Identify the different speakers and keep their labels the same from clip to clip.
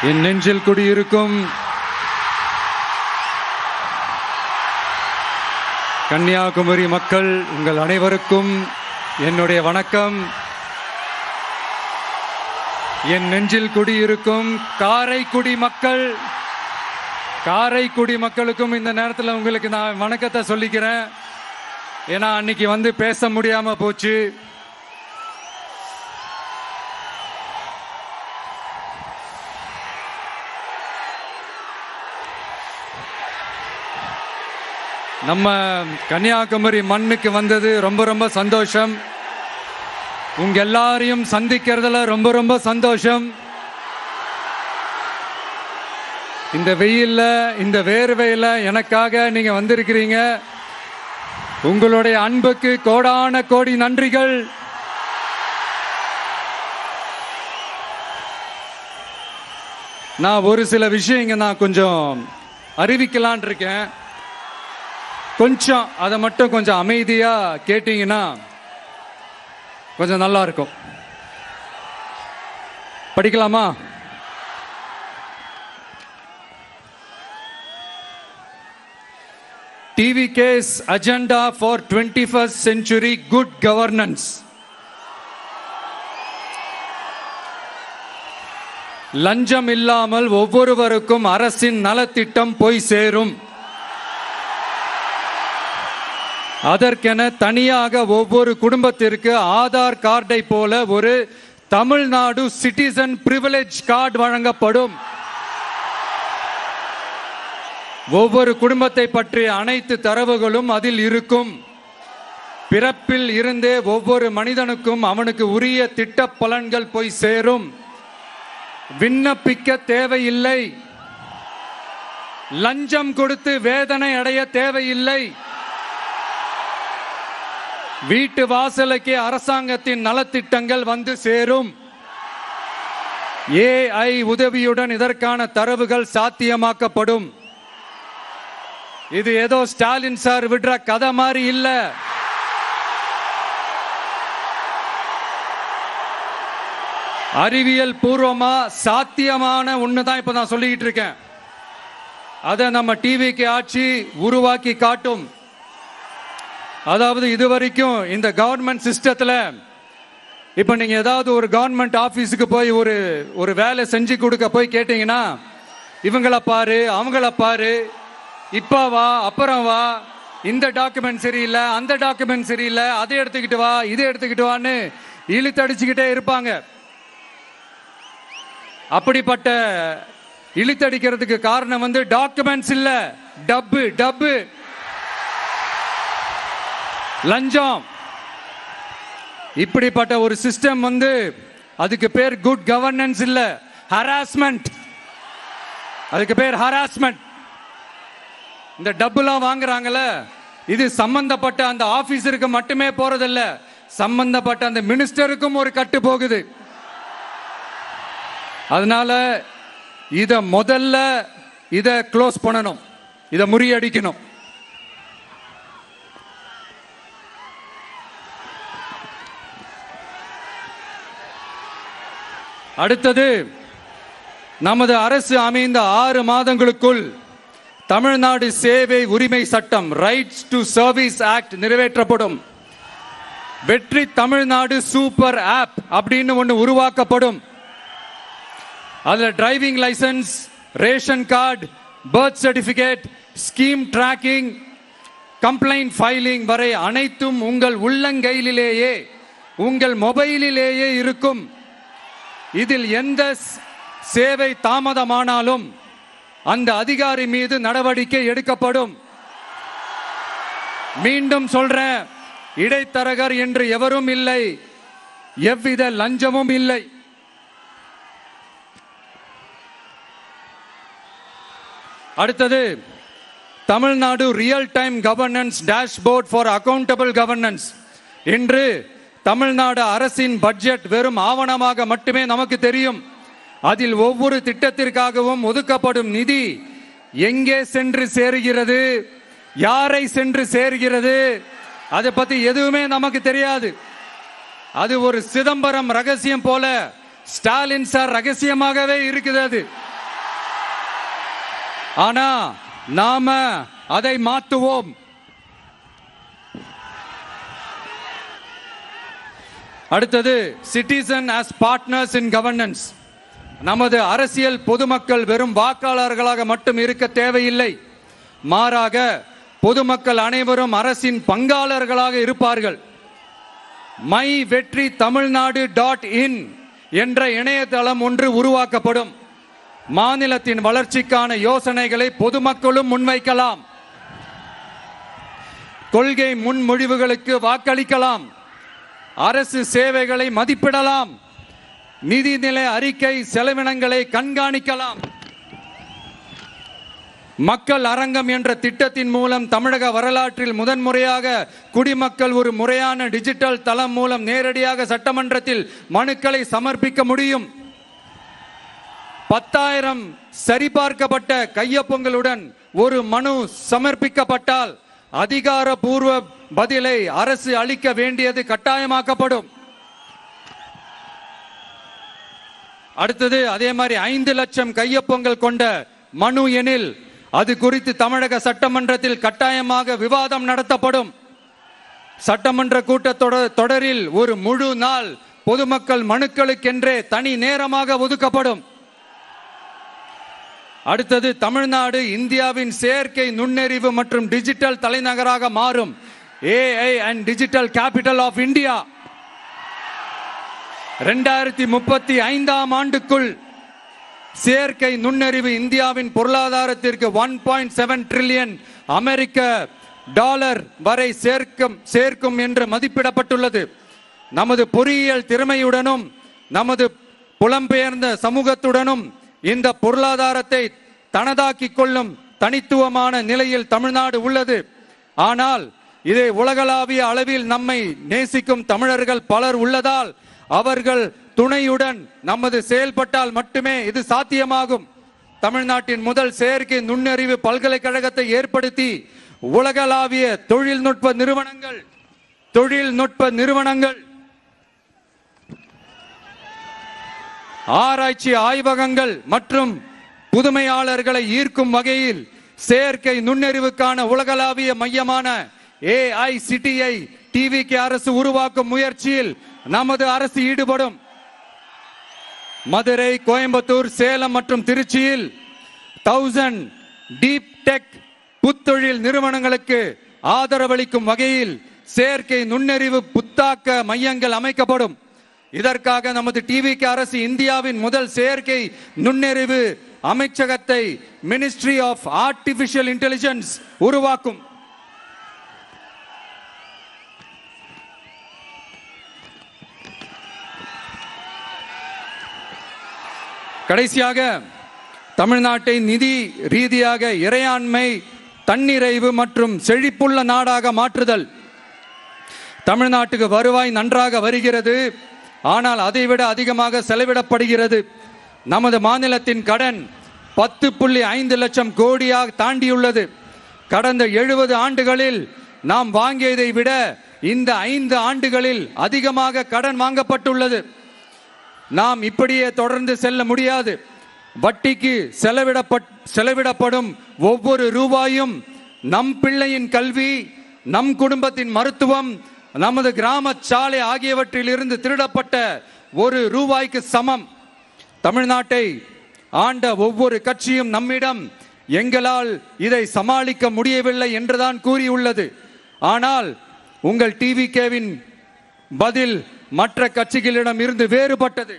Speaker 1: என் நெஞ்சில் குடியிருக்கும் கன்னியாகுமரி மக்கள் உங்கள் அனைவருக்கும் என்னுடைய வணக்கம். என் நெஞ்சில் குடியிருக்கும் காரைக்குடி மக்களுக்கும் இந்த நேரத்தில் உங்களுக்கு நான் வணக்கத்தை சொல்லிக்கிறேன். ஏன்னா அன்னைக்கு வந்து பேச முடியாம போச்சு. நம்ம கன்னியாகுமரி மண்ணுக்கு வந்தது ரொம்ப ரொம்ப சந்தோஷம். உங்க எல்லாரையும் சந்திக்கிறதுல ரொம்ப ரொம்ப சந்தோஷம். இந்த வெயில்ல இந்த வேர்வையில எனக்காக நீங்க வந்திருக்கிறீங்க. உங்களுடைய அன்புக்கு கோடான கோடி நன்றிகள். நான் ஒரு சில விஷயங்க நான் கொஞ்சம் அறிவிக்கலான் இருக்கேன். கொஞ்சம் அதை மட்டும் கொஞ்சம் அமைதியா கேட்டீங்கன்னா கொஞ்சம் நல்லா இருக்கும். படிக்கலாமா? TVK's agenda for 21st century good governance. லஞ்சம் இல்லாமல் ஒவ்வொருவருக்கும் அரசின் நலத்திட்டம் போய் சேரும். அதற்கென தனியாக ஒவ்வொரு குடும்பத்திற்கு ஆதார் கார்டை போல ஒரு தமிழ்நாடு சிட்டிசன் பிரிவிலேஜ் கார்டு வழங்கப்படும். ஒவ்வொரு குடும்பத்தை பற்றிய அனைத்து தரவுகளும் அதில் இருக்கும். பிறப்பில் இருந்தே ஒவ்வொரு மனிதனுக்கும் அவனுக்கு உரிய திட்ட பலன்கள் போய் சேரும். விண்ணப்பிக்க தேவையில்லை. லஞ்சம் கொடுத்து வேதனை அடைய தேவையில்லை. வீட்டு வாசலுக்கே அரசாங்கத்தின் நலத்திட்டங்கள் வந்து சேரும். AI உதவியுடன் இதற்கான தரவுகள் சாத்தியமாக்கப்படும். இது ஏதோ ஸ்டாலின் சார் விடுற கதை மாதிரி இல்ல. அறிவியல் பூர்வமா சாத்தியமான ஒண்ணுதான் இப்ப நான் சொல்லிட்டு இருக்கேன். அதை நம்ம டிவிக்கு ஆட்சி உருவாக்கி காட்டும். அதாவது இதுவரைக்கும் இந்த கவர்மெண்ட் சிஸ்டத்துல இப்ப நீங்க ஏதாவது ஒரு கவர்மெண்ட் ஆபீஸுக்கு போய் ஒரு வேலை செஞ்சு கொடுக்க போய் கேட்டீங்கன்னா இவங்களை பாரு அவங்கள பாரு, இப்ப வா அப்புறம் வா, இந்த டாக்குமெண்ட் சரியில்லை அந்த டாக்குமெண்ட் சரியில்லை, அதை எடுத்துக்கிட்டு வா இதை எடுத்துக்கிட்டு வான்னு இழுத்தடிச்சுக்கிட்டே இருப்பாங்க. அப்படிப்பட்ட இழுத்தடிக்கிறதுக்கு காரணம் வந்து டாக்குமெண்ட்ஸ் இல்ல, டப்பு லஞ்சம். இப்படிப்பட்ட ஒரு சிஸ்டம் வந்து அதுக்கு பேர் குட் கவர்னன்ஸ் இல்ல, ஹராஸ்மெண்ட். அதுக்கு பேர் ஹராஸ்மெண்ட். இந்த டப்புலாம் வாங்குறாங்கல்ல, இது சம்பந்தப்பட்ட அந்த ஆபீசருக்கு மட்டுமே போறதில்ல, சம்பந்தப்பட்ட அந்த மினிஸ்டருக்கும் ஒரு கட்டு போகுது. அதனால முதல்ல இத க்ளோஸ் பண்ணணும், இத முறியடிக்கணும். அடுத்தது, நமது அரசு அமைந்த 6 மாதங்களுக்குள் தமிழ்நாடு சேவை உரிமை சட்டம் ரைட்ஸ் டு சர்வீஸ் ஆக்ட் நிறைவேற்றப்படும். வெற்றி தமிழ்நாடு சூப்பர் ஆப் அப்படின்னு ஒன்று உருவாக்கப்படும். அதுல driving license, ration card, birth certificate, scheme tracking, complaint filing வரை அனைத்தும் உங்கள் உள்ளங்கையிலேயே உங்கள் மொபைலிலேயே இருக்கும். இதில் எந்த சேவை தாமதமானாலும் அந்த அதிகாரி மீது நடவடிக்கை எடுக்கப்படும். மீண்டும் சொல்றேன், இடைத்தரகர் என்று எவரும் இல்லை, எவ்வித லஞ்சமும் இல்லை. அடுத்தது, Tamil Nadu real time governance dashboard for accountable governance என்று தமிழ்நாடு அரசின் பட்ஜெட் வெறும் ஆவணமாக மட்டுமே நமக்கு தெரியும். அதில் ஒவ்வொரு திட்டத்திற்காகவும் ஒதுக்கப்படும் நிதி எங்கே சென்று சேருகிறது, யாரை சென்று சேர்கிறது, அதை பத்தி எதுவுமே நமக்கு தெரியாது. அது ஒரு சிதம்பரம் ரகசியம் போல ஸ்டாலின் சார் ரகசியமாகவே இருக்குது. அது ஆனா நாம அதை மாற்றுவோம். அடுத்தது சிட்டிசன் as பார்ட்னர்ஸ் இன் கவர்னன்ஸ். நமது அரசியல் பொதுமக்கள் வெறும் வாக்காளர்களாக மட்டும் இருக்க தேவையில்லை. மாறாக பொதுமக்கள் அனைவரும் அரசின் பங்காளர்களாக இருப்பார்கள். மை வெற்றி தமிழ்நாடு .in என்ற இணையதளம் ஒன்று உருவாக்கப்படும். மாநிலத்தின் வளர்ச்சிக்கான யோசனைகளை பொதுமக்களும் முன்வைக்கலாம். கொள்கை முன்மொழிவுகளுக்கு வாக்களிக்கலாம். அரசு சேவைகளை மதிப்பிடலாம். நிதிநிலை அறிக்கை செலவினங்களை கண்காணிக்கலாம். மக்கள் அரங்கம் என்ற திட்டத்தின் மூலம் தமிழக வரலாற்றில் முதன்முறையாக குடிமக்கள் ஒரு முறையான டிஜிட்டல் தளம் மூலம் நேரடியாக சட்டமன்றத்தில் மனுக்களை சமர்ப்பிக்க முடியும். 10,000 சரிபார்க்கப்பட்ட கையொப்பங்களுடன் ஒரு மனு சமர்ப்பிக்கப்பட்டால் அதிகாரப்பூர்வ பதிலை அரசு அளிக்க வேண்டியது கட்டாயமாக்கப்படும். அடுத்தது அதே மாதிரி 5 லட்சம் கையொப்பங்கள் கொண்ட மனு எனில் அது குறித்து தமிழக சட்டமன்றத்தில் கட்டாயமாக விவாதம் நடத்தப்படும். சட்டமன்ற கூட்டத்தொடரில் ஒரு முழு நாள் பொதுமக்கள் மனுக்களுக்கென்றே தனி நேரமாக ஒதுக்கப்படும். அடுத்தது தமிழ்நாடு இந்தியாவின் செயற்கை நுண்ணறிவு மற்றும் டிஜிட்டல் தலைநகராக மாறும். AI and digital capital of India. 2035ஆம் ஆண்டுக்குள் செயற்கை நுண்ணறிவு இந்தியாவின் பொருளாதாரத்திற்கு 1.7 டிரில்லியன் அமெரிக்க டாலர் வரை சேர்க்கும் என்று மதிப்பிடப்பட்டுள்ளது. நமது பொறியியல் திறமையுடனும் நமது புலம்பெயர்ந்த சமூகத்துடனும் இந்த பொருளாதாரத்தை தனதாக்கிக் கொள்ளும் தனித்துவமான நிலையில் தமிழ்நாடு உள்ளது. ஆனால் இதை உலகளாவிய அளவில் நம்மை நேசிக்கும் தமிழர்கள் பலர் உள்ளதால் அவர்கள் துணையுடன் நமது செயல்பட்டால் மட்டுமே இது சாத்தியமாகும். தமிழ்நாட்டின் முதல் செயற்கை நுண்ணறிவு பல்கலைக்கழகத்தை ஏற்படுத்தி உலகளாவிய தொழில்நுட்ப நிறுவனங்கள் ஆராய்ச்சி ஆய்வகங்கள் மற்றும் புதுமையாளர்களை ஈர்க்கும் வகையில் செயற்கை நுண்ணறிவுக்கான உலகளாவிய மையமான AICTI TVK அரசு உருவாக்கும் முயற்சியில் நமது அரசு ஈடுபடும். மதுரை, கோயம்புத்தூர், சேலம் மற்றும் திருச்சியில் 1000 டீப் டெக் புத்தொழில் நிறுவனங்களுக்கு ஆதரவளிக்கும் வகையில் செயற்கை நுண்ணறிவு புத்தாக்க மையங்கள் அமைக்கப்படும். இதற்காக நமது TVK அரசு இந்தியாவின் முதல் செயற்கை நுண்ணறிவு அமைச்சகத்தை மினிஸ்ட்ரி ஆஃப் ஆர்டிபிஷியல் இன்டெலிஜென்ஸ் உருவாக்கும். கடைசியாக தமிழ்நாட்டை நிதி ரீதியாக இறையாண்மை, தன்னிறைவு மற்றும் செழிப்புள்ள நாடாக மாற்றுதல். தமிழ்நாட்டுக்கு வருவாய் நன்றாக வருகிறது, ஆனால் அதைவிட அதிகமாக செலவிடப்படுகிறது. நமது மாநிலத்தின் கடன் 10.5 லட்சம் கோடியாக தாண்டியுள்ளது. கடந்த 70 ஆண்டுகளில் நாம் வாங்கியதை விட இந்த 5 ஆண்டுகளில் அதிகமாக கடன் வாங்கப்பட்டுள்ளது. நாம் இப்படியே தொடர்ந்து செல்ல முடியாது. வட்டிக்கு செலவிடப்படும் ஒவ்வொரு ரூபாயும் நம் பிள்ளையின் கல்வி, நம் குடும்பத்தின் மருத்துவம், நமது கிராம சாலை ஆகியவற்றில் இருந்து திருடப்பட்ட ஒரு ரூபாய்க்கு சமம். தமிழ்நாட்டை ஆண்ட ஒவ்வொரு கட்சியும் நம்மிடம் எங்களால் இதை சமாளிக்க முடியவில்லை என்றுதான் கூறியுள்ளது. ஆனால் உங்கள் TVKவின் பதில் மற்ற கட்சிகளிடம் இருந்து வேறுபட்டது.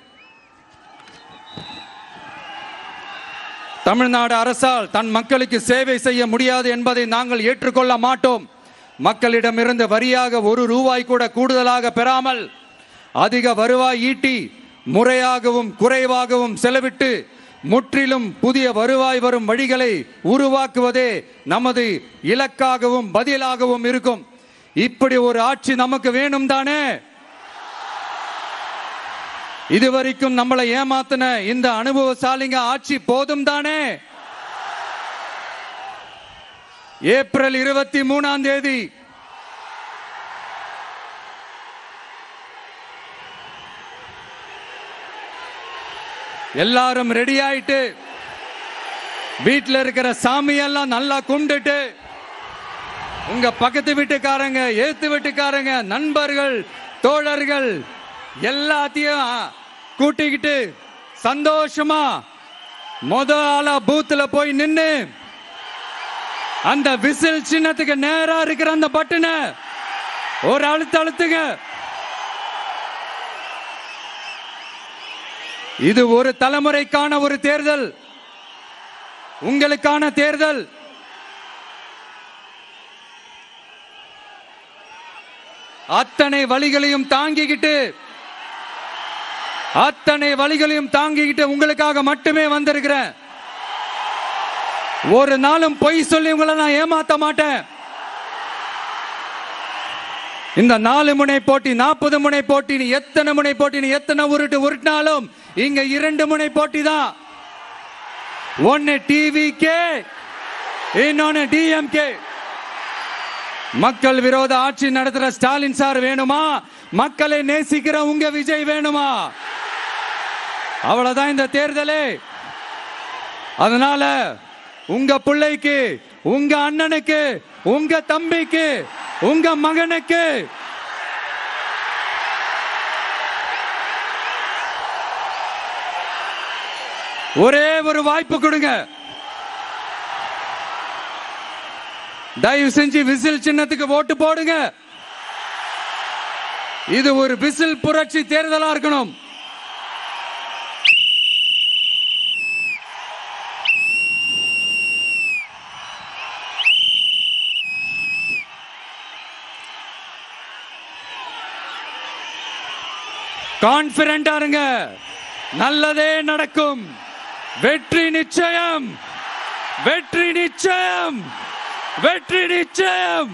Speaker 1: தமிழ்நாடு அரசால் தன் மக்களுக்கு சேவை செய்ய முடியாது என்பதை நாங்கள் ஏற்றுக்கொள்ள மாட்டோம். மக்களிடமிருந்து வரியாக ஒரு ரூபாய் கூட கூடுதலாக பெறாமல் அதிக வருவாய் ஈட்டி முறையாகவும் குறைவாகவும் செலவிட்டு முற்றிலும் புதிய வருவாய் வரும் வழிகளை உருவாக்குவதே நமது இலக்காகவும் பதிலாகவும் இருக்கும். இப்படி ஒரு ஆட்சி நமக்கு வேணும் தானே? இதுவரைக்கும் நம்மளை ஏமாத்தின இந்த அனுபவசாலிங்க ஆட்சி போதும் தானே? ஏப்ரல் 23ஆம் தேதி எல்லாரும் ரெடி ஆயிட்டு வீட்டில் இருக்கிற சாமியெல்லாம் நல்லா கும்பிட்டுட்டு உங்க பக்கத்து வீட்டுக்காரங்க, ஏத்து வீட்டுக்காரங்க, நண்பர்கள், தோழர்கள் எல்லாத்தையும் கூட்டிக்கிட்டு சந்தோஷமா ஆளா பூத்துல போய் நின்னு அந்த விசில் சின்னத்துக்கு நேரா இருக்கிற அந்த பட்டனை ஒரு அழுத்துங்க. இது ஒரு தலைமுறைக்கான ஒரு தேர்தல், உங்களுக்கான தேர்தல். அத்தனை வழிகளையும் தாங்கிக்கிட்டு உங்களுக்காக மட்டுமே வந்திருக்கிறேன். ஒரு நாளும் பொய் சொல்லி உங்களை நான் ஏமாத்த மாட்டேன். இந்த 4 முனை போட்டி, 40 முனை போட்டி, நீ எத்தனை முனை போட்டி, நீ எத்தனை உருட்டினாலும் இங்க 2 முனை போட்டி தான். ஒன்னு டிவிகே, இன்னொன்னு டிஎம்கே. மக்கள் விரோத ஆட்சி நடத்துற ஸ்டாலின் சார் வேணுமா? மக்களை நேசிக்கிற உங்க விஜய் வேணுமா? அவ்வளவுதான் இந்த தேர்தலே. அதனால உங்க பிள்ளைக்கு, உங்க அண்ணனுக்கு, உங்க தம்பிக்கு, உங்க மகனுக்கு ஒரே ஒரு வாய்ப்பு கொடுங்க. தயவு செஞ்சு விசில் சின்னத்துக்கு ஓட்டு போடுங்க. இது ஒரு விசில் புரட்சி தேர்தலா இருக்கணும். கான்பிடென்டா இருங்க, நல்லதே நடக்கும். வெற்றி நிச்சயம், வெற்றி நிச்சயம், வெற்றி நிச்சயம்.